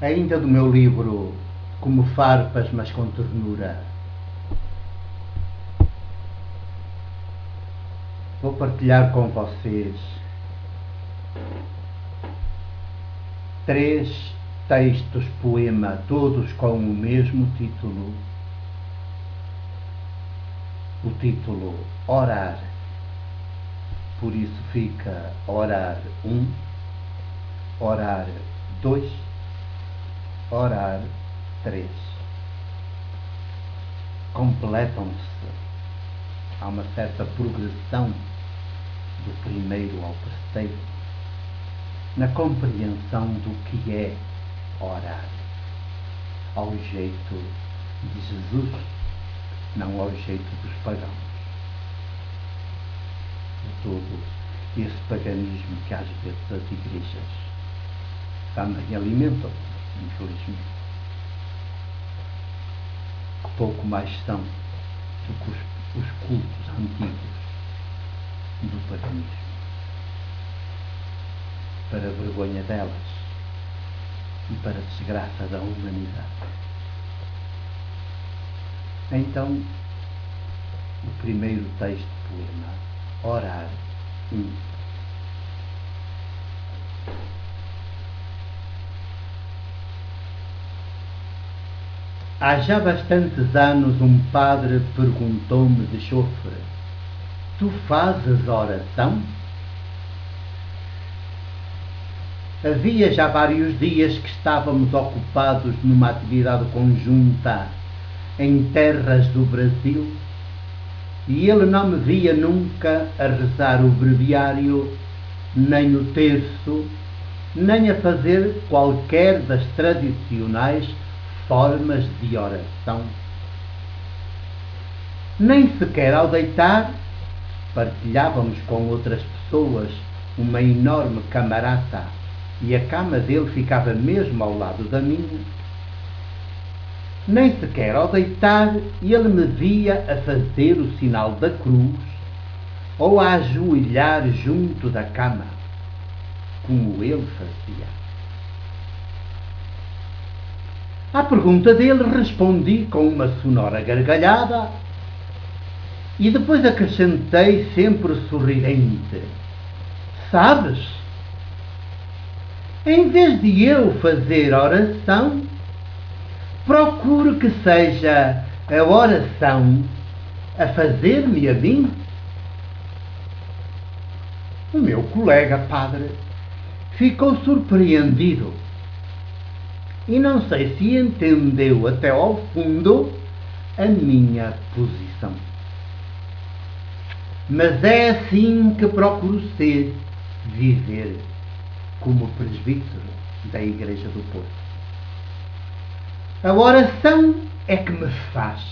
Ainda do meu livro Como Farpas, mas com Ternura, vou partilhar com vocês 3 textos poema, todos com o mesmo título. O título Orar, por isso fica Orar 1, Orar 2, Orar 3. Completam-se. Há uma certa progressão do primeiro ao terceiro na compreensão do que é orar, ao jeito de Jesus, não ao jeito dos pagãos. De todo esse paganismo que às vezes as igrejas também alimentam, infelizmente, que pouco mais são do que os cultos antigos do paganismo, para a vergonha delas e para a desgraça da humanidade. Então, o primeiro texto do poema, Orar 1. Há já bastantes anos um padre perguntou-me de chofre: tu fazes oração? Havia já vários dias que estávamos ocupados numa atividade conjunta em terras do Brasil e ele não me via nunca a rezar o breviário, nem o terço, nem a fazer qualquer das tradicionais formas de oração. Nem sequer ao deitar partilhávamos com outras pessoas uma enorme camarata e a cama dele ficava mesmo ao lado da minha. Nem sequer ao deitar ele me via a fazer o sinal da cruz ou a ajoelhar junto da cama, como ele fazia. À pergunta dele respondi com uma sonora gargalhada e depois acrescentei sempre sorridente: sabes, em vez de eu fazer oração, procuro que seja a oração a fazer-me a mim. O meu colega padre ficou surpreendido e não sei se entendeu até ao fundo a minha posição. Mas é assim que procuro ser, viver, como presbítero da Igreja do Porto. A oração é que me faz.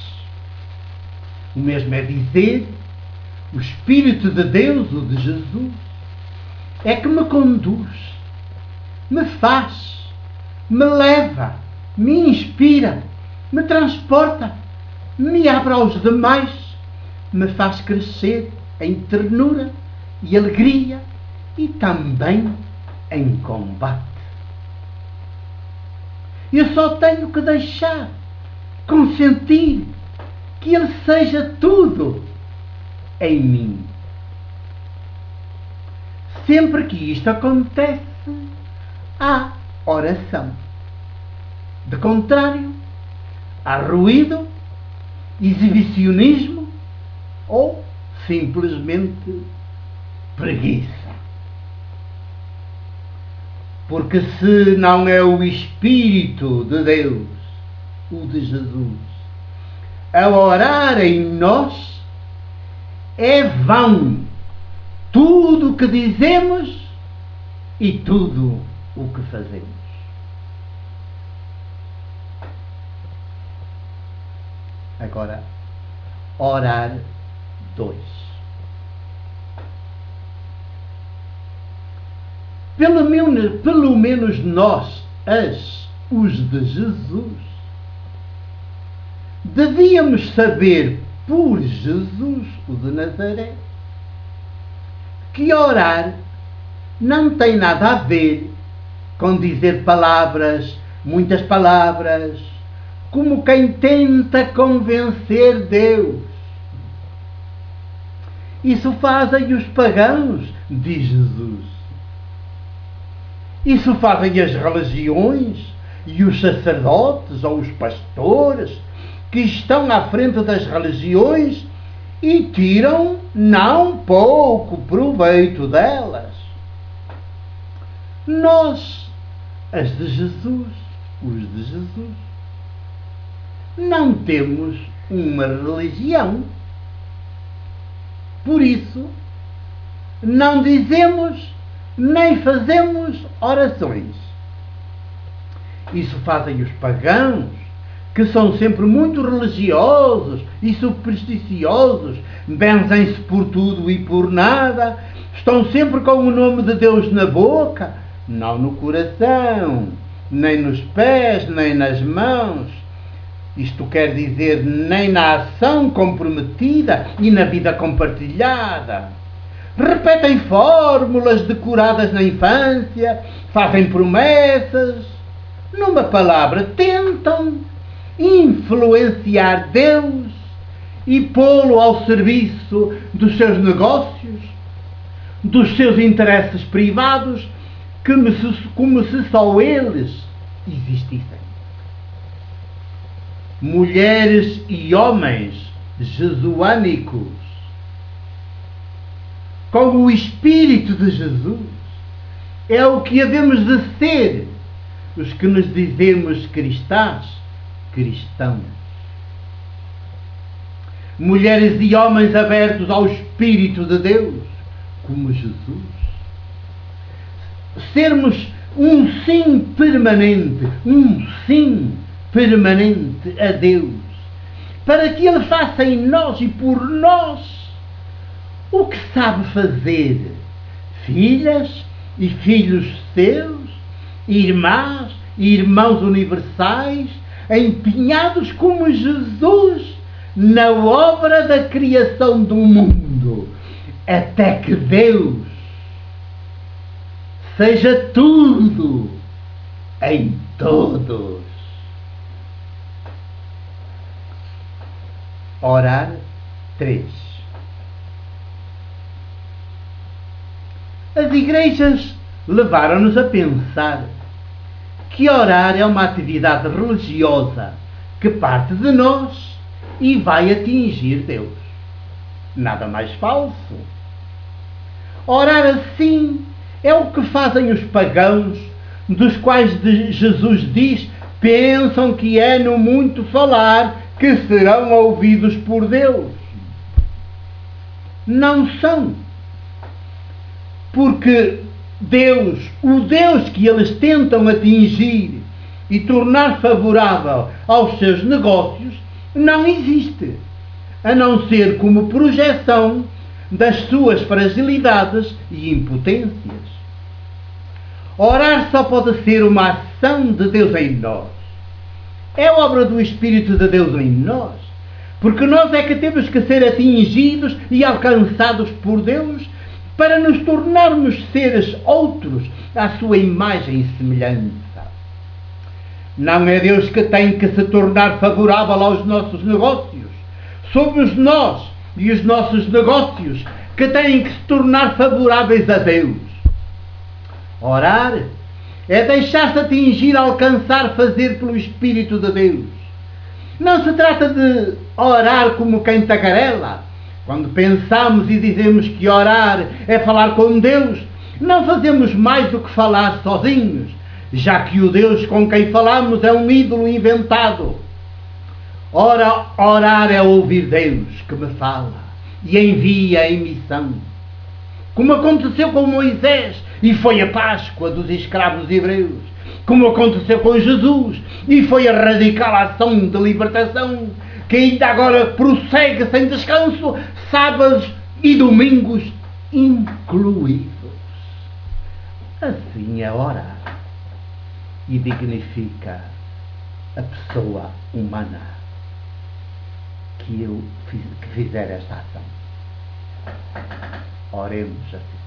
O mesmo é dizer, o Espírito de Deus, o de Jesus, é que me conduz, me faz, me leva, me inspira, me transporta, me abre aos demais, me faz crescer em ternura e alegria e também em combate. Eu só tenho que deixar, consentir que Ele seja tudo em mim. Sempre que isto acontece, há oração. De contrário, há ruído, exibicionismo ou simplesmente preguiça. Porque se não é o Espírito de Deus, o de Jesus, a orar em nós, é vão tudo o que dizemos e tudo o que fazemos. Agora, orar 2. Pelo menos nós, os de Jesus, devíamos saber por Jesus, o de Nazaré, que orar não tem nada a ver com dizer palavras muitas palavras, como quem tenta convencer Deus. Isso fazem os pagãos, diz Jesus. Isso fazem as religiões e os sacerdotes ou os pastores que estão à frente das religiões e tiram não pouco proveito delas. Nós, as de Jesus, os de Jesus, não temos uma religião. Por isso, não dizemos nem fazemos orações. Isso fazem os pagãos, que são sempre muito religiosos e supersticiosos, benzem-se por tudo e por nada, estão sempre com o nome de Deus na boca, não no coração, nem nos pés, nem nas mãos. Isto quer dizer, nem na ação comprometida e na vida compartilhada. Repetem fórmulas decoradas na infância, fazem promessas. Numa palavra, tentam influenciar Deus e pô-lo ao serviço dos seus negócios, dos seus interesses privados, como se só eles existissem. Mulheres e homens jesuânicos, com o Espírito de Jesus, é o que havemos de ser, os que nos dizemos cristãos. Mulheres e homens abertos ao Espírito de Deus, como Jesus. Sermos um sim permanente a Deus, para que Ele faça em nós e por nós o que sabe fazer. Filhas e filhos seus, irmãs e irmãos universais, empenhados como Jesus na obra da criação do mundo, até que Deus seja tudo em todos. Orar 3. As igrejas levaram-nos a pensar que orar é uma atividade religiosa que parte de nós e vai atingir Deus. Nada mais falso. Orar assim é o que fazem os pagãos, dos quais Jesus diz: pensam que é no muito falar que serão ouvidos por Deus. Não são. Porque Deus, o Deus que eles tentam atingir e tornar favorável aos seus negócios, não existe, a não ser como projeção das suas fragilidades e impotências. Orar só pode ser uma ação de Deus em nós. É obra do Espírito de Deus em nós, porque nós é que temos que ser atingidos e alcançados por Deus para nos tornarmos seres outros à sua imagem e semelhança. Não é Deus que tem que se tornar favorável aos nossos negócios. Somos nós e os nossos negócios que têm que se tornar favoráveis a Deus. Orar é deixar-se atingir, alcançar, fazer pelo Espírito de Deus. Não se trata de orar como quem tagarela. Quando pensamos e dizemos que orar é falar com Deus, não fazemos mais do que falar sozinhos, já que o Deus com quem falamos é um ídolo inventado. Ora, orar é ouvir Deus que me fala e envia em missão. Como aconteceu com Moisés e foi a Páscoa dos escravos hebreus. Como aconteceu com Jesus e foi a radical ação de libertação que ainda agora prossegue sem descanso, sábados e domingos incluídos. Assim é orar e dignifica a pessoa humana que fizer esta ação. Oremos assim.